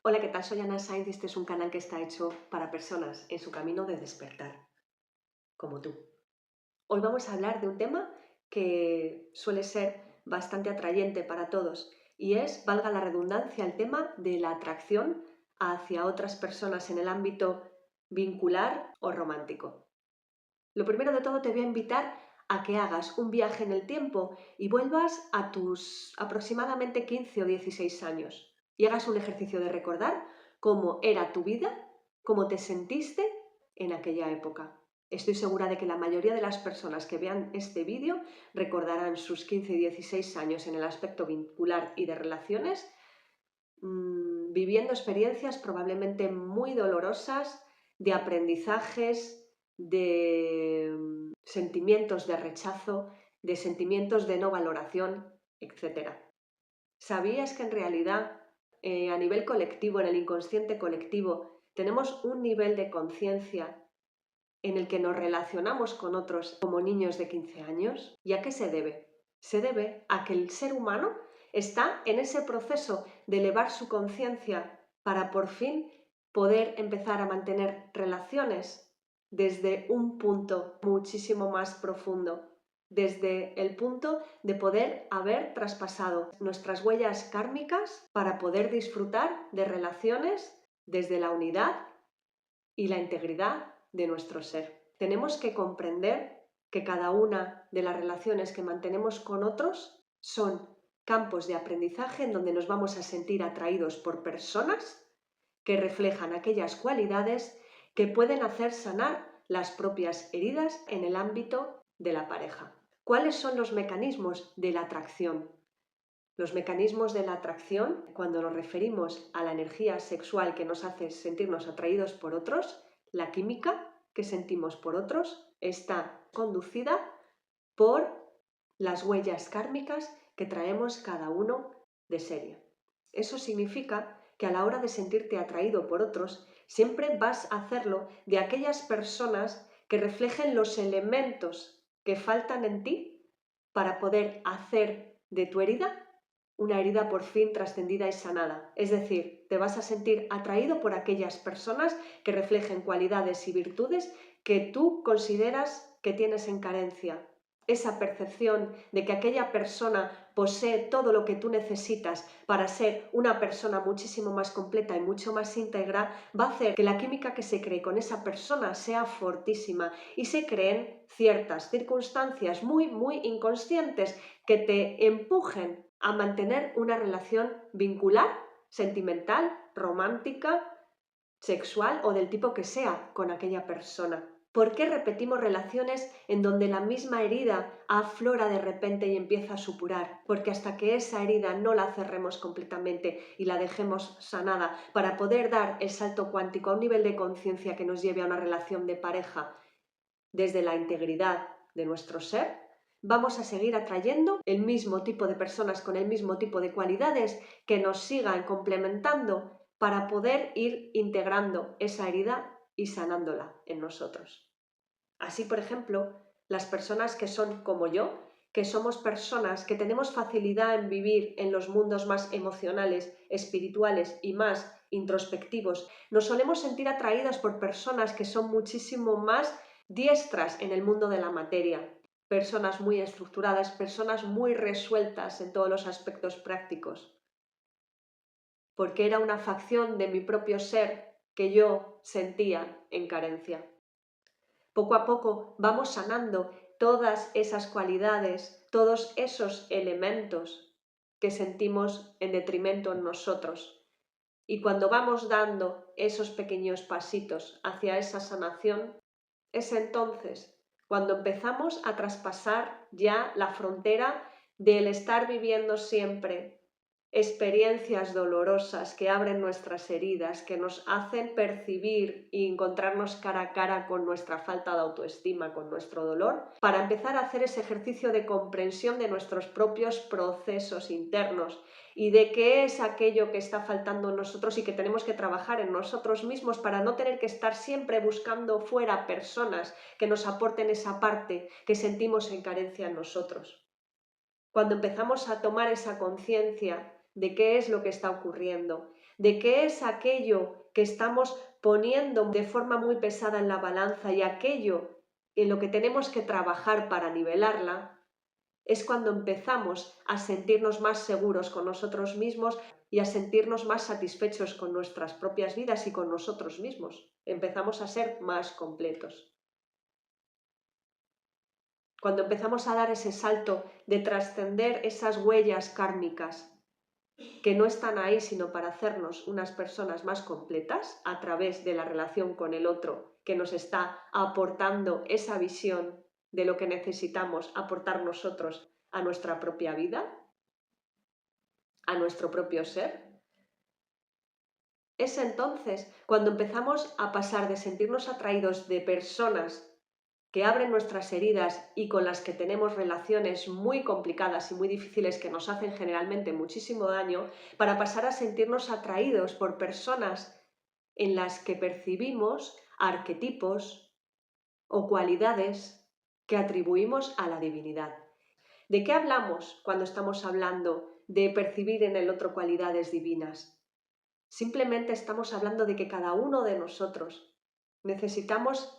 Hola, ¿qué tal? Soy Ana Sainz y este es un canal que está hecho para personas en su camino de despertar, como tú. Hoy vamos a hablar de un tema que suele ser bastante atrayente para todos y es, valga la redundancia, el tema de la atracción hacia otras personas en el ámbito vincular o romántico. Lo primero de todo te voy a invitar a que hagas un viaje en el tiempo y vuelvas a tus aproximadamente 15 o 16 años y hagas un ejercicio de recordar cómo era tu vida, cómo te sentiste en aquella época. Estoy segura de que la mayoría de las personas que vean este vídeo recordarán sus 15 y 16 años en el aspecto vincular y de relaciones, viviendo experiencias probablemente muy dolorosas, de aprendizajes, de sentimientos de rechazo, de sentimientos de no valoración, etc. ¿Sabías que en realidad a nivel colectivo, en el inconsciente colectivo, tenemos un nivel de conciencia en el que nos relacionamos con otros como niños de 15 años? ¿Y a qué se debe? Se debe a que el ser humano está en ese proceso de elevar su conciencia para por fin poder empezar a mantener relaciones desde un punto muchísimo más profundo, desde el punto de poder haber traspasado nuestras huellas kármicas para poder disfrutar de relaciones desde la unidad y la integridad de nuestro ser. Tenemos que comprender que cada una de las relaciones que mantenemos con otros son campos de aprendizaje en donde nos vamos a sentir atraídos por personas que reflejan aquellas cualidades que pueden hacer sanar las propias heridas en el ámbito de la pareja. ¿Cuáles son los mecanismos de la atracción? Los mecanismos de la atracción, cuando nos referimos a la energía sexual que nos hace sentirnos atraídos por otros, la química que sentimos por otros, está conducida por las huellas kármicas que traemos cada uno de serie. Eso significa que a la hora de sentirte atraído por otros, siempre vas a hacerlo de aquellas personas que reflejen los elementos que faltan en ti para poder hacer de tu herida una herida por fin trascendida y sanada. Es decir, te vas a sentir atraído por aquellas personas que reflejen cualidades y virtudes que tú consideras que tienes en carencia. Esa percepción de que aquella persona posee todo lo que tú necesitas para ser una persona muchísimo más completa y mucho más íntegra, va a hacer que la química que se cree con esa persona sea fortísima y se creen ciertas circunstancias muy, muy inconscientes que te empujen a mantener una relación vincular, sentimental, romántica, sexual o del tipo que sea con aquella persona. ¿Por qué repetimos relaciones en donde la misma herida aflora de repente y empieza a supurar? Porque hasta que esa herida no la cerremos completamente y la dejemos sanada para poder dar el salto cuántico a un nivel de conciencia que nos lleve a una relación de pareja desde la integridad de nuestro ser, vamos a seguir atrayendo el mismo tipo de personas con el mismo tipo de cualidades que nos sigan complementando para poder ir integrando esa herida y sanándola en nosotros. Así, por ejemplo, las personas que son como yo, que somos personas que tenemos facilidad en vivir en los mundos más emocionales, espirituales y más introspectivos, nos solemos sentir atraídas por personas que son muchísimo más diestras en el mundo de la materia, personas muy estructuradas, personas muy resueltas en todos los aspectos prácticos, porque era una facción de mi propio ser que yo sentía en carencia. Poco a poco vamos sanando todas esas cualidades, todos esos elementos que sentimos en detrimento en nosotros. Y cuando vamos dando esos pequeños pasitos hacia esa sanación, es entonces cuando empezamos a traspasar ya la frontera del estar viviendo siempre experiencias dolorosas que abren nuestras heridas, que nos hacen percibir y encontrarnos cara a cara con nuestra falta de autoestima, con nuestro dolor, para empezar a hacer ese ejercicio de comprensión de nuestros propios procesos internos y de qué es aquello que está faltando en nosotros y que tenemos que trabajar en nosotros mismos para no tener que estar siempre buscando fuera personas que nos aporten esa parte que sentimos en carencia en nosotros. Cuando empezamos a tomar esa conciencia de qué es lo que está ocurriendo, de qué es aquello que estamos poniendo de forma muy pesada en la balanza y aquello en lo que tenemos que trabajar para nivelarla, es cuando empezamos a sentirnos más seguros con nosotros mismos y a sentirnos más satisfechos con nuestras propias vidas y con nosotros mismos. Empezamos a ser más completos. Cuando empezamos a dar ese salto de trascender esas huellas kármicas que no están ahí sino para hacernos unas personas más completas a través de la relación con el otro que nos está aportando esa visión de lo que necesitamos aportar nosotros a nuestra propia vida, a nuestro propio ser. Es entonces cuando empezamos a pasar de sentirnos atraídos de personas que abren nuestras heridas y con las que tenemos relaciones muy complicadas y muy difíciles que nos hacen generalmente muchísimo daño, para pasar a sentirnos atraídos por personas en las que percibimos arquetipos o cualidades que atribuimos a la divinidad. ¿De qué hablamos cuando estamos hablando de percibir en el otro cualidades divinas? Simplemente estamos hablando de que cada uno de nosotros necesitamos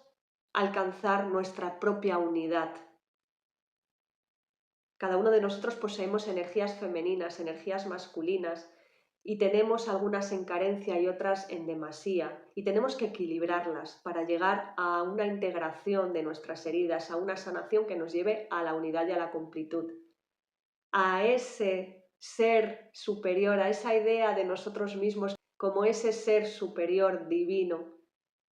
alcanzar nuestra propia unidad. Cada uno de nosotros poseemos energías femeninas, energías masculinas y tenemos algunas en carencia y otras en demasía y tenemos que equilibrarlas para llegar a una integración de nuestras heridas, a una sanación que nos lleve a la unidad y a la completud, a ese ser superior, a esa idea de nosotros mismos como ese ser superior divino,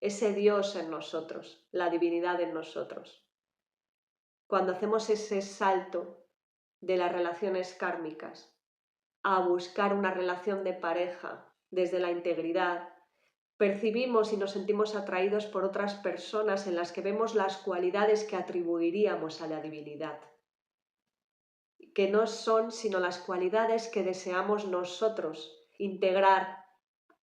ese Dios en nosotros, la divinidad en nosotros. Cuando hacemos ese salto de las relaciones kármicas a buscar una relación de pareja desde la integridad, percibimos y nos sentimos atraídos por otras personas en las que vemos las cualidades que atribuiríamos a la divinidad, que no son sino las cualidades que deseamos nosotros integrar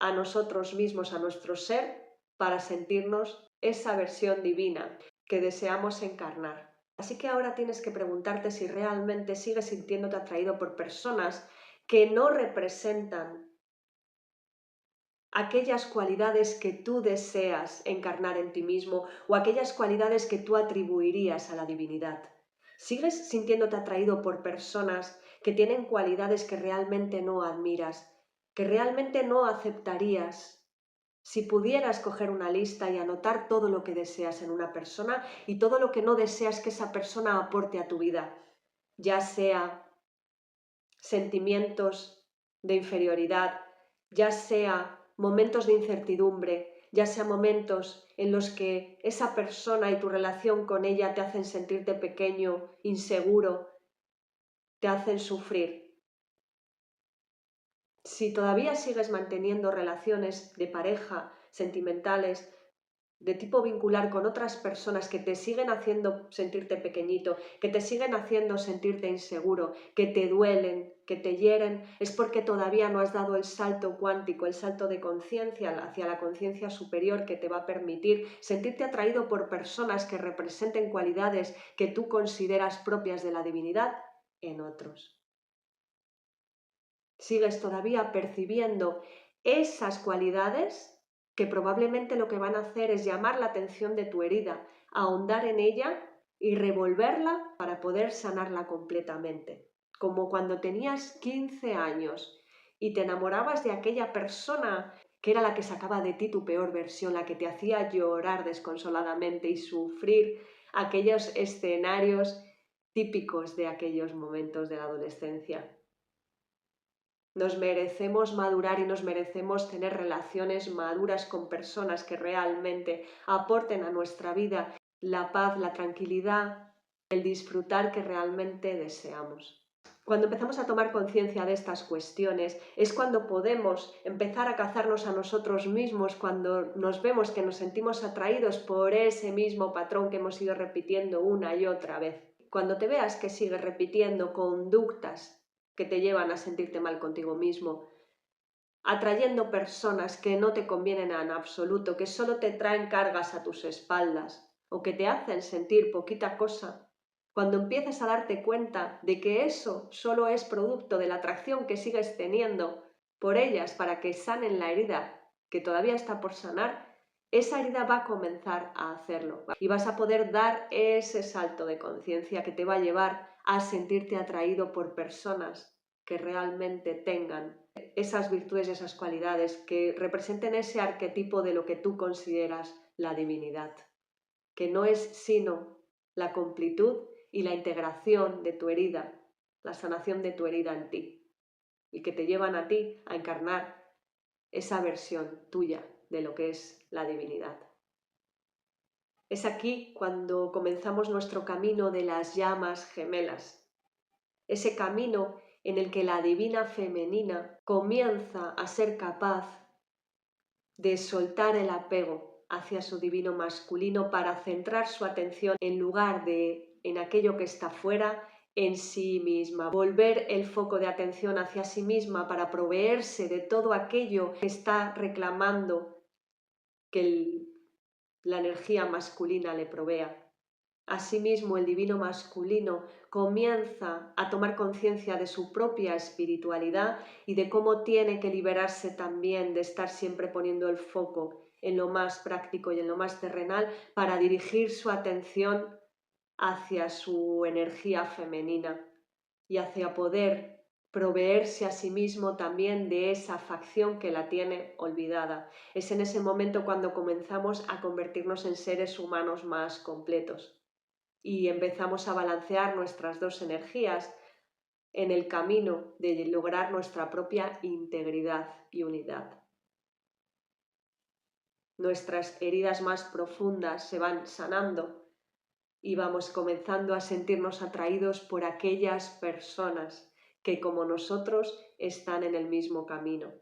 a nosotros mismos, a nuestro ser, para sentirnos esa versión divina que deseamos encarnar. Así que ahora tienes que preguntarte si realmente sigues sintiéndote atraído por personas que no representan aquellas cualidades que tú deseas encarnar en ti mismo o aquellas cualidades que tú atribuirías a la divinidad. ¿Sigues sintiéndote atraído por personas que tienen cualidades que realmente no admiras, que realmente no aceptarías si pudieras coger una lista y anotar todo lo que deseas en una persona y todo lo que no deseas que esa persona aporte a tu vida, ya sea sentimientos de inferioridad, ya sea momentos de incertidumbre, ya sea momentos en los que esa persona y tu relación con ella te hacen sentirte pequeño, inseguro, te hacen sufrir? Si todavía sigues manteniendo relaciones de pareja, sentimentales, de tipo vincular con otras personas que te siguen haciendo sentirte pequeñito, que te siguen haciendo sentirte inseguro, que te duelen, que te hieren, es porque todavía no has dado el salto cuántico, el salto de conciencia hacia la conciencia superior que te va a permitir sentirte atraído por personas que representen cualidades que tú consideras propias de la divinidad en otros. Sigues todavía percibiendo esas cualidades que probablemente lo que van a hacer es llamar la atención de tu herida, ahondar en ella y revolverla para poder sanarla completamente. Como cuando tenías 15 años y te enamorabas de aquella persona que era la que sacaba de ti tu peor versión, la que te hacía llorar desconsoladamente y sufrir aquellos escenarios típicos de aquellos momentos de la adolescencia. Nos merecemos madurar y nos merecemos tener relaciones maduras con personas que realmente aporten a nuestra vida la paz, la tranquilidad, el disfrutar que realmente deseamos. Cuando empezamos a tomar conciencia de estas cuestiones es cuando podemos empezar a cazarnos a nosotros mismos, cuando nos vemos que nos sentimos atraídos por ese mismo patrón que hemos ido repitiendo una y otra vez. Cuando te veas que sigues repitiendo conductas que te llevan a sentirte mal contigo mismo, atrayendo personas que no te convienen en absoluto, que solo te traen cargas a tus espaldas o que te hacen sentir poquita cosa, cuando empieces a darte cuenta de que eso solo es producto de la atracción que sigues teniendo por ellas para que sanen la herida que todavía está por sanar, esa herida va a comenzar a hacerlo y vas a poder dar ese salto de conciencia que te va a llevar a sentirte atraído por personas que realmente tengan esas virtudes y esas cualidades que representen ese arquetipo de lo que tú consideras la divinidad, que no es sino la completud y la integración de tu herida, la sanación de tu herida en ti, y que te llevan a ti a encarnar esa versión tuya de lo que es la divinidad. Es aquí cuando comenzamos nuestro camino de las llamas gemelas, ese camino en el que la divina femenina comienza a ser capaz de soltar el apego hacia su divino masculino para centrar su atención en lugar de en aquello que está fuera, en sí misma, volver el foco de atención hacia sí misma para proveerse de todo aquello que está reclamando que la energía masculina le provea. Asimismo, el divino masculino comienza a tomar conciencia de su propia espiritualidad y de cómo tiene que liberarse también de estar siempre poniendo el foco en lo más práctico y en lo más terrenal para dirigir su atención hacia su energía femenina y hacia poder proveerse a sí mismo también de esa facción que la tiene olvidada. Es en ese momento cuando comenzamos a convertirnos en seres humanos más completos y empezamos a balancear nuestras dos energías en el camino de lograr nuestra propia integridad y unidad. Nuestras heridas más profundas se van sanando y vamos comenzando a sentirnos atraídos por aquellas personas que como nosotros están en el mismo camino.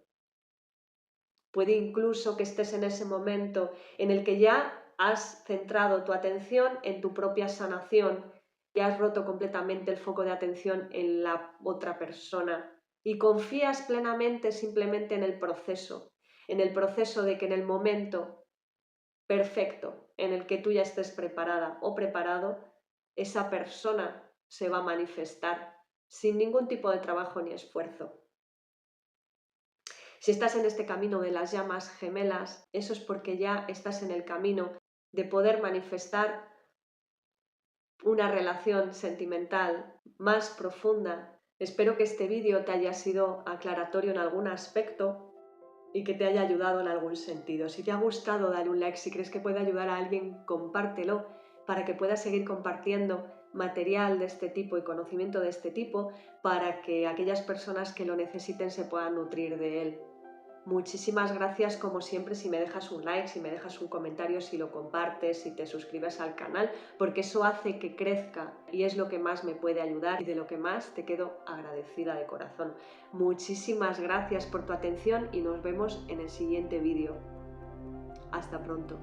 Puede incluso que estés en ese momento en el que ya has centrado tu atención en tu propia sanación y has roto completamente el foco de atención en la otra persona y confías plenamente simplemente en el proceso de que en el momento perfecto en el que tú ya estés preparada o preparado, esa persona se va a manifestar sin ningún tipo de trabajo ni esfuerzo. Si estás en este camino de las llamas gemelas, eso es porque ya estás en el camino de poder manifestar una relación sentimental más profunda. Espero que este vídeo te haya sido aclaratorio en algún aspecto y que te haya ayudado en algún sentido. Si te ha gustado, dale un like. Si crees que puede ayudar a alguien, compártelo para que puedas seguir compartiendo material de este tipo y conocimiento de este tipo para que aquellas personas que lo necesiten se puedan nutrir de él. Muchísimas gracias como siempre si me dejas un like, si me dejas un comentario, si lo compartes, si te suscribes al canal, porque eso hace que crezca y es lo que más me puede ayudar y de lo que más te quedo agradecida de corazón. Muchísimas gracias por tu atención y nos vemos en el siguiente vídeo. Hasta pronto.